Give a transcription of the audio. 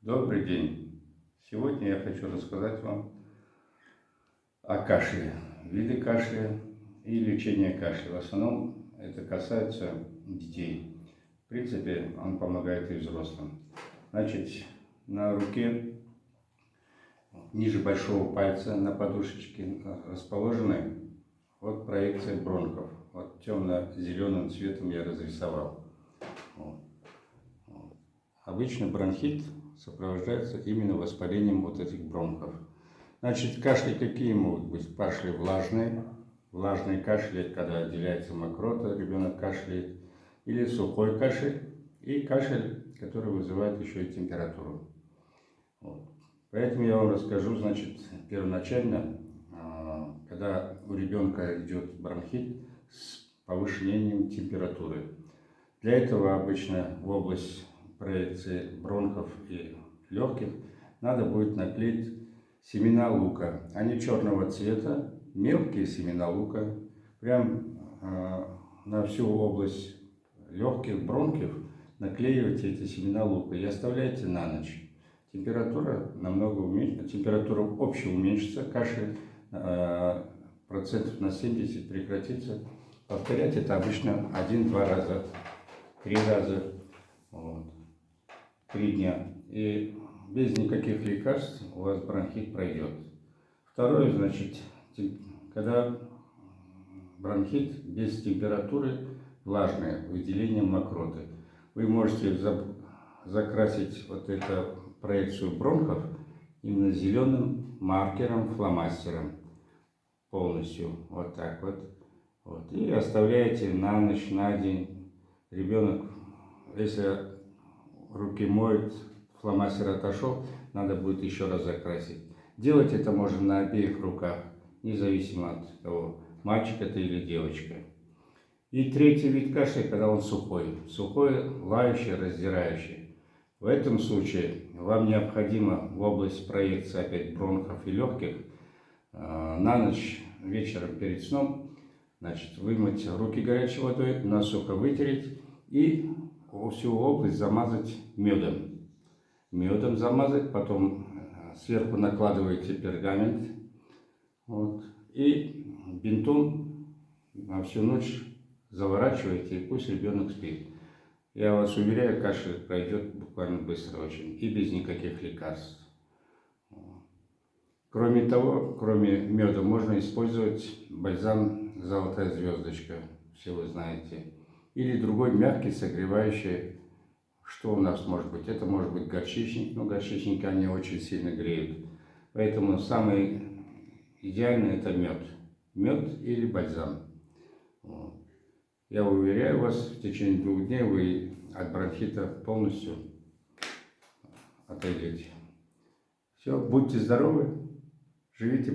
Добрый день! Сегодня я хочу рассказать вам о кашле, виды кашля и лечении кашля. В основном это касается детей. В принципе, он помогает и взрослым. Значит, на руке, ниже большого пальца, на подушечке расположены вот проекция бронхов. Вот темно-зеленым цветом я разрисовал. Обычно бронхит сопровождается именно воспалением вот этих бронхов. Значит, кашли какие могут быть? Кашли влажные. Влажный кашель – это когда отделяется мокрота, ребенок кашляет. Или сухой кашель. И кашель, который вызывает еще и температуру. Вот. Поэтому я вам расскажу, значит, первоначально, когда у ребенка идет бронхит с повышением температуры. Для этого обычно в область проекции бронхов и легких надо будет наклеить семена лука. Они черного цвета, мелкие семена лука. Прям на всю область легких, бронхов наклеивайте эти семена лука и оставляйте на ночь. Температура намного уменьшится, температура общая уменьшится, кашель процентов на 70 прекратится. Повторять это обычно 1-2 раза, 3 раза, 3 дня. И без никаких лекарств у вас бронхит пройдет. Второе, значит, когда бронхит без температуры, влажное, выделением мокроты, вы можете закрасить вот эту проекцию бронхов именно зеленым маркером, фломастером полностью, вот так вот. И оставляете на ночь, на день. Ребенок, если руки моет, фломастер отошел, надо будет еще раз закрасить. Делать это можно на обеих руках, независимо от того, мальчик это или девочка. И третий вид кашля, когда он сухой. Сухой, лающий, раздирающий. В этом случае вам необходимо в область проекции опять бронхов и легких на ночь, вечером перед сном, значит, вымыть руки горячей водой, насухо вытереть и всю область замазать медом. Медом замазать, потом сверху накладываете пергамент, и бинтом на всю ночь заворачиваете, и пусть ребенок спит. Я вас уверяю, кашель пройдет буквально быстро очень и без никаких лекарств. Кроме того, кроме меда, можно использовать бальзам «Золотая звездочка», все вы знаете. Или другой мягкий, согревающий. Что у нас может быть? Это может быть горчичник, но горчичники они очень сильно греют. Поэтому самый идеальный это мед. Мед или бальзам. Я уверяю вас, в течение 2 дней вы от бронхита полностью отойдете. Все, будьте здоровы, живите.